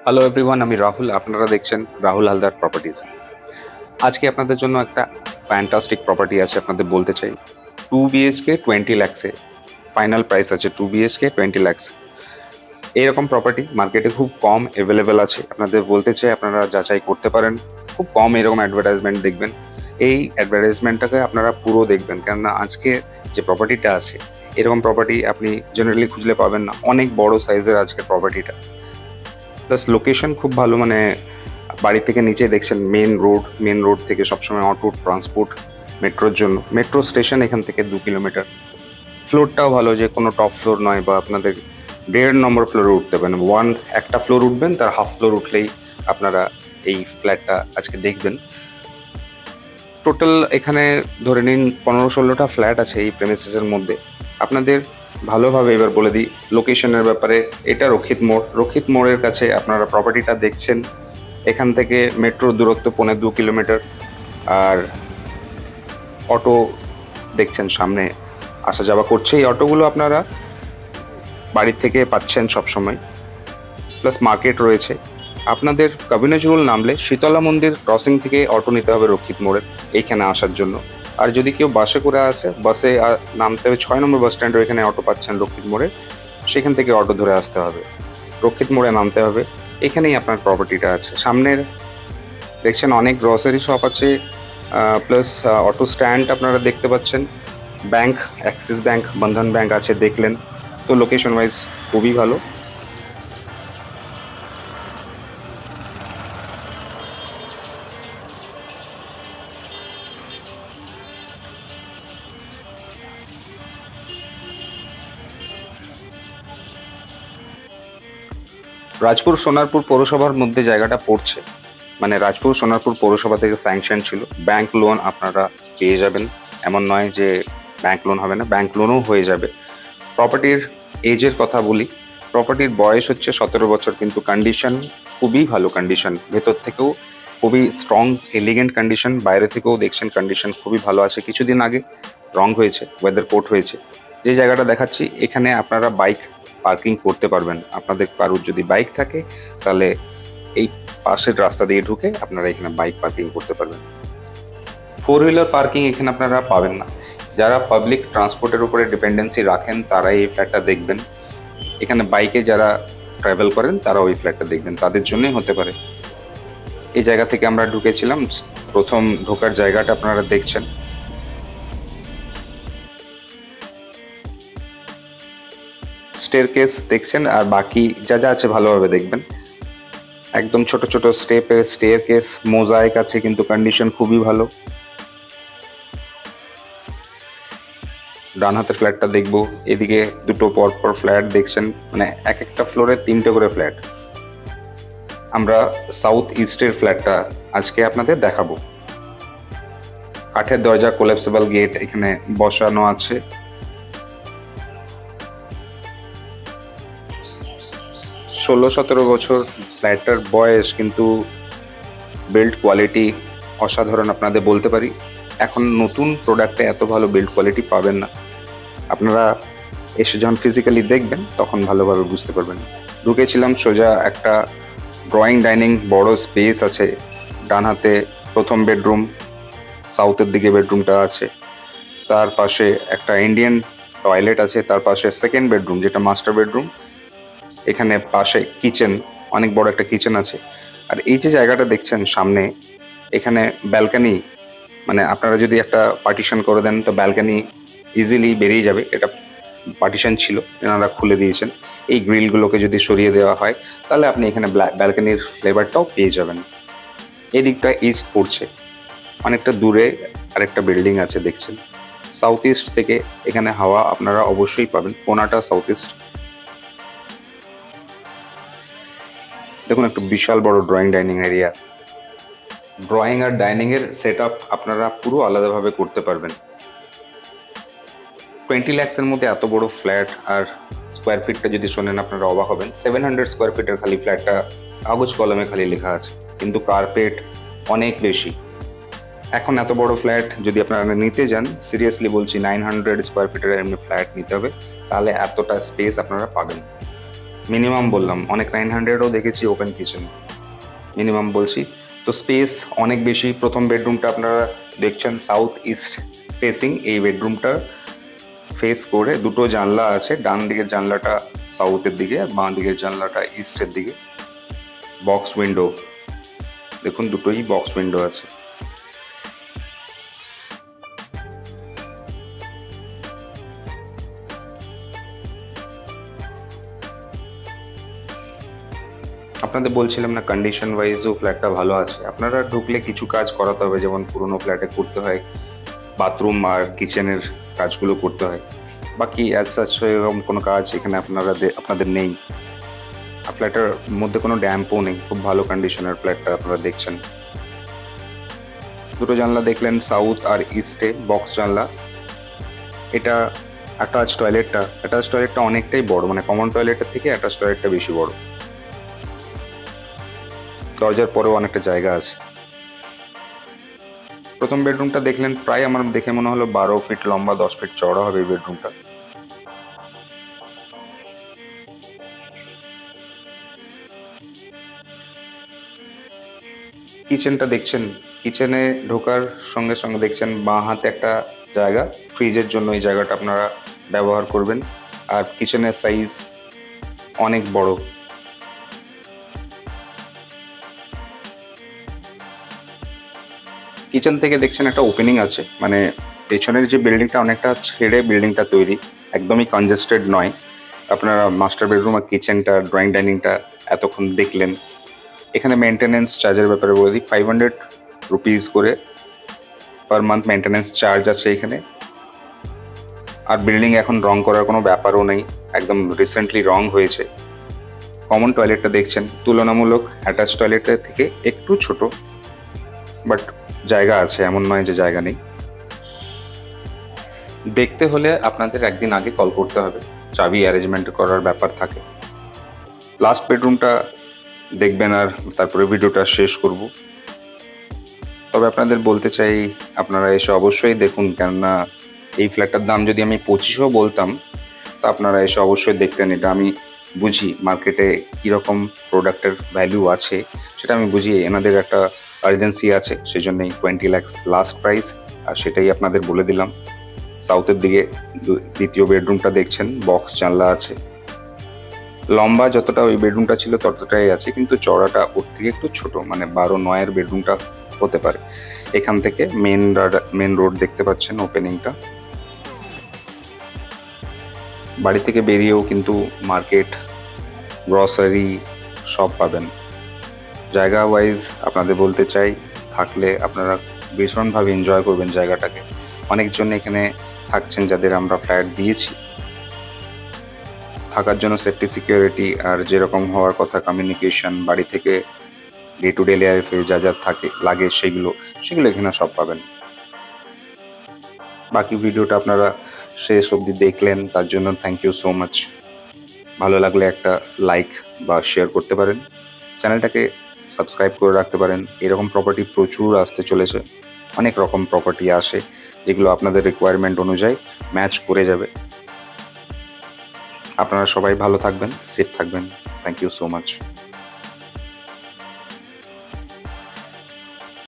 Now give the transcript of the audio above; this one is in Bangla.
হ্যালো এভরিওয়ান, আমি রাহুল। আপনারা দেখছেন রাহুল হালদার প্রপার্টিজ। আজকে আপনাদের জন্য একটা ফ্যান্টাস্টিক প্রপার্টি আছে, আপনাদের বলতে চাই। 2 BHK 20 lakhs-এ ফাইনাল প্রাইস আছে। 2 BHK 20 lakhs এরকম প্রপার্টি মার্কেটে খুব কম অ্যাভেলেবেল আছে। আপনাদের বলতে চাই আপনারা যাচাই করতে পারেন। খুব কম এরকম অ্যাডভার্টাইজমেন্ট দেখবেন। এই অ্যাডভার্টাইজমেন্টটাকে আপনারা পুরো দেখবেন, কেননা আজকে যে প্রপার্টিটা আছে এরকম প্রপার্টি আপনি জেনারেলি খুঁজলে পাবেন না। অনেক বড় সাইজের আজকে প্রপার্টিটা, প্লাস লোকেশন খুব ভালো। মানে বাড়ি থেকে নিচে দেখছেন মেন রোড থেকে সবসময় অটো ট্রান্সপোর্ট, মেট্রোর জন্য মেট্রো স্টেশন এখান থেকে 2 কিলোমিটার। ফ্লোরটাও ভালো, যে কোনো টপ ফ্লোর নয়, বা আপনাদের 1.5 নম্বর ফ্লোরে উঠতে পারেন। একটা ফ্লোর উঠবেন, তার হাফ ফ্লোর উঠলেই আপনারা এই ফ্ল্যাটটা আজকে দেখবেন। টোটাল এখানে ধরে নিন 15-16টা ফ্ল্যাট আছে এই প্রেমিসেসের মধ্যে। আপনাদের ভালোভাবে এবার বলে দিই লোকেশনের ব্যাপারে। এটা রক্ষিত মোড়ের কাছে আপনারা প্রপার্টিটা দেখছেন। এখান থেকে মেট্রোর দূরত্ব 2.25 কিলোমিটার। আর অটো দেখছেন সামনে আসা যাওয়া করছে। এই অটোগুলো আপনারা বাড়ির থেকে পাচ্ছেন সবসময়, প্লাস মার্কেট রয়েছে। আপনাদের কবি নজরুল নামলে শীতলা মন্দির ক্রসিং থেকে অটো নিতে হবে রক্ষিত মোড়ের এইখানে আসার জন্য। আর যদি কেউ বাসে করে আসে, বাসে নামতে হবে 6 নম্বর বাস স্ট্যান্ডের এখানে অটো পাচ্ছেন রক্ষিত মোড়ে, সেখান থেকে অটো ধরে আসতে হবে, রক্ষিত মোড়ে নামতে হবে। এখানেই আপনার প্রপার্টিটা আছে। সামনের দেখছেন অনেক গ্রসারি শপ আছে, প্লাস অটো স্ট্যান্ড আপনারা দেখতে পাচ্ছেন। ব্যাংক, অ্যাক্সিস ব্যাংক, বন্ধন ব্যাংক আছে দেখলেন তো। লোকেশন ওয়াইজ খুবই ভালো। রাজপুর সোনারপুর পৌরসভার মধ্যে জায়গাটা পড়ছে, মানে রাজপুর সোনারপুর পৌরসভা থেকে স্যাংশন ছিল। ব্যাংক লোন আপনারা পেয়ে যাবেন, এমন নয় যে ব্যাংক লোন হবে না, ব্যাংক লোনও হয়ে যাবে। প্রপার্টির এজের কথা বলি, প্রপার্টির বয়স হচ্ছে 17 বছর, কিন্তু কন্ডিশন খুবই ভালো। কন্ডিশন ভেতর থেকেও খুবই স্ট্রং, এলিগেন্ট কন্ডিশন। বাইরে থেকেও দেখছেন কন্ডিশন খুবই ভালো আছে। কিছুদিন আগে রং হয়েছে, ওয়েদার কোট হয়েছে। যে জায়গাটা দেখাচ্ছি এখানে আপনারা বাইক পার্কিং করতে পারবেন। আপনাদের কারোর যদি বাইক থাকে তাহলে এই পাশের রাস্তা দিয়ে ঢুকে আপনারা এখানে বাইক পার্কিং করতে পারবেন। 4 হুইলার পার্কিং এখানে আপনারা পাবেন না। যারা পাবলিক ট্রান্সপোর্টের উপরে ডিপেন্ডেন্সি রাখেন তারাই এই ফ্ল্যাটটা দেখবেন। এখানে বাইকে যারা ট্রাভেল করেন তারা ওই ফ্ল্যাটটা দেখবেন, তাদের জন্যই হতে পারে। এই জায়গা থেকে আমরা ঢুকেছিলাম। প্রথম ঢোকার জায়গাটা আপনারা দেখছেন। স্টেয়ারকেস দেখছেন, আর বাকি যা যা আছে ভালোভাবে দেখবেন। একদম ছোট ছোট স্টেপের স্টেয়ারকেস, মোজাইক আছে, কিন্তু কন্ডিশন খুবই ভালো। ডান হাতের ফ্ল্যাটটা দেখবো। এদিকে দুটো পরপর ফ্ল্যাট দেখছেন, মানে এক একটা ফ্লোরে 3টে করে ফ্ল্যাট। আমরা সাউথ ইস্টের ফ্ল্যাটটা আজকে আপনাদের দেখাবো। কাঠের দরজা, কোলাপসেবল গেট এখানে বসানো আছে। 16-17 বছর ফ্ল্যাটটার বয়স, কিন্তু বিল্ড কোয়ালিটি অসাধারণ আপনাদের বলতে পারি। এখন নতুন প্রোডাক্টে এত ভালো বিল্ড কোয়ালিটি পাবেন না। আপনারা এসে যখন ফিজিক্যালি দেখবেন তখন ভালোভাবে বুঝতে পারবেন। ঢুকেছিলাম সোজা একটা ড্রয়িং ডাইনিং, বড় স্পেস আছে। ডান হাতে প্রথম বেডরুম, সাউথের দিকে বেডরুমটা আছে। তার পাশে একটা ইন্ডিয়ান টয়লেট আছে। তার পাশে সেকেন্ড বেডরুম, যেটা মাস্টার বেডরুম। এখানে পাশে কিচেন, অনেক বড় একটা কিচেন আছে। আর এই যে জায়গাটা দেখছেন সামনে, এখানে ব্যালকানি, মানে আপনারা যদি একটা পার্টিশন করে দেন তো ব্যালকানি ইজিলি বেরিয়ে যাবে। এটা পার্টিশন ছিল, এনারা খুলে দিয়েছেন। এই গ্রিলগুলোকে যদি সরিয়ে দেওয়া হয় তাহলে আপনি এখানে ব্যালকানির ফ্লেভারটাও পেয়ে যাবেন। এই দিকটা ইস্ট পড়ছে, অনেকটা দূরে আরেকটা বিল্ডিং আছে দেখছেন। সাউথ ইস্ট থেকে এখানে হাওয়া আপনারা অবশ্যই পাবেন। কোনাটা সাউথ ইস্ট। দেখুন একটা বিশাল বড় ড্রয়িং ডাইনিং এরিয়া। ড্রয়িং আর ডাইনিং এর সেট আপ আপনারা পুরো আলাদাভাবে করতে পারবেন। 20 lakhs-এর মধ্যে এত বড় ফ্ল্যাট, আর স্কোয়ার ফিটটা যদি শোনেন আপনারা অবাক হবেন। 700 স্কোয়ার ফিটের খালি ফ্ল্যাটটা কাগজ কলমে খালি লেখা আছে, কিন্তু কার্পেট অনেক বেশি। এখন এত বড় ফ্ল্যাট যদি আপনারা নিতে যান, সিরিয়াসলি বলছি 900 স্কোয়ার ফিটের এমনি ফ্ল্যাট নিতে হবে, তাহলে এতটা স্পেস আপনারা পাবেন। মিনিমাম বললাম, অনেক 900ও দেখেছি ওপেন কিচেন, মিনিমাম বলছি। তো স্পেস অনেক বেশি। প্রথম বেডরুমটা আপনারা দেখছেন সাউথ ইস্ট ফেসিং। এই বেডরুমটা ফেস করে দুটো জানলা আছে, ডান দিকের জানলাটা সাউথের দিকে আর বাঁ দিকের জানলাটা ইস্টের দিকে। বক্স উইন্ডো দেখুন, দুটোই বক্স উইন্ডো আছে। আপনাদের বলছিলাম না, কন্ডিশন ওয়াইজও ফ্ল্যাটটা ভালো আছে। আপনারা ঢুকলে কিছু কাজ করাতে হবে, যেমন পুরোনো ফ্ল্যাটে করতে হয় বাথরুম আর কিচেনের কাজগুলো করতে হয়। বাকি অ্যাজ সাচ এরকম কোনো কাজ এখানে আপনাদের নেই। ফ্ল্যাটের মধ্যে কোনো ড্যাম্পও নেই, খুব ভালো কন্ডিশনের ফ্ল্যাটটা আপনারা দেখছেন। দুটো জানলা দেখলেন সাউথ আর ইস্টে, বক্স জানলা। এটা অ্যাটাচ টয়লেটটা অনেকটাই বড়, মানে কমন টয়লেটের থেকে অ্যাটাচ টয়লেটটা বেশি বড়। দরজার পরেও অনেকটা জায়গা আছে। প্রথম বেডরুমটা দেখলেন, প্রায় আমার দেখে মনে হলো 12 ফিট লম্বা, 10 ফিট চওড়া হবে এই বেডরুমটা। কিচেনটা দেখছেন, কিচেনে ঢোকার সঙ্গে সঙ্গে দেখছেন বাঁ হাতে একটা জায়গা, ফ্রিজের জন্য এই জায়গাটা আপনারা ব্যবহার করবেন। আর কিচেনের সাইজ অনেক বড়। কিচেন থেকে দেখছেন একটা ওপেনিং আছে, মানে পেছনের যে বিল্ডিংটা অনেকটা ছেড়ে বিল্ডিংটা তৈরি, একদমই কনজেস্টেড নয়। আপনারা মাস্টার বেডরুম আর কিচেনটা, ড্রয়িং ডাইনিংটা এতক্ষণ দেখলেন। এখানে মেনটেনেন্স চার্জের ব্যাপারে বলে দিই, 500 রুপিস করে পার মান্থ মেনটেনেন্স চার্জ আছে এখানে। আর বিল্ডিং এখন রং করার কোনো ব্যাপারও নেই, একদম রিসেন্টলি রং হয়েছে। কমন টয়লেটটা দেখছেন, তুলনামূলক অ্যাটাচ টয়লেটের থেকে একটু ছোট, বাট জায়গা আছে, এমন নয় যে জায়গা নেই। দেখতে হলে আপনাদের একদিন আগে কল করতে হবে, চাবি অ্যারেঞ্জমেন্ট করার ব্যাপার থাকে। লাস্ট বেডরুমটা দেখবেন আর তারপরে ভিডিওটা শেষ করব। তবে আপনাদের বলতে চাই, আপনারা এসে অবশ্যই দেখুন, কেননা এই ফ্ল্যাটটার দাম যদি আমি 25ও বলতাম, তো আপনারা এসে অবশ্যই দেখতেন। এটা আমি বুঝি মার্কেটে কীরকম প্রোডাক্টের ভ্যালু আছে, সেটা আমি বুঝি। এনাদের একটা আর্জেন্সি আছে, সেই জন্যই 20 লাখ লাস্ট প্রাইস, আর সেটাই আপনাদের বলে দিলাম। সাউথের দিকে দ্বিতীয় বেডরুমটা দেখছেন, বক্স জানলা আছে। লম্বা যতটা ওই বেডরুমটা ছিল ততটাই আছে, কিন্তু চওড়াটা ওর থেকে একটু ছোট, মানে 12-9 বেডরুমটা হতে পারে। এখান থেকে মেন রোড দেখতে পাচ্ছেন, ওপেনিংটা। বাড়ি থেকে বেরিয়েও কিন্তু মার্কেট, গ্রসারি সব পাবেন। জায়গা ওয়াইজ আপনাদের বলতে চাই, থাকলে আপনারা ভীষণভাবে এনজয় করবেন জায়গাটাকে। অনেকজন এখানে থাকছেন যাদের আমরা ফ্ল্যাট দিয়েছি। থাকার জন্য সেফটি, সিকিউরিটি আর যেরকম হওয়ার কথা কমিউনিকেশন, বাড়ি থেকে ডে টু ডে লাইফে যা যা লাগে সেগুলো এখানে সব পাবেন। বাকি ভিডিওটা আপনারা শেষ অবধি দেখলেন, তার জন্য থ্যাংক ইউ সো মাচ। ভালো লাগলে একটা লাইক বা শেয়ার করতে পারেন, চ্যানেলটাকে সাবস্ক্রাইব করে রাখতে পারেন। এরকম প্রপার্টি প্রচুর আসতে চলেছে, অনেক রকম প্রপার্টি আসে যেগুলো আপনাদের রিকোয়ারমেন্ট অনুযায়ী ম্যাচ করে যাবে। আপনারা সবাই ভালো থাকবেন, সেফ থাকবেন। Thank you so much.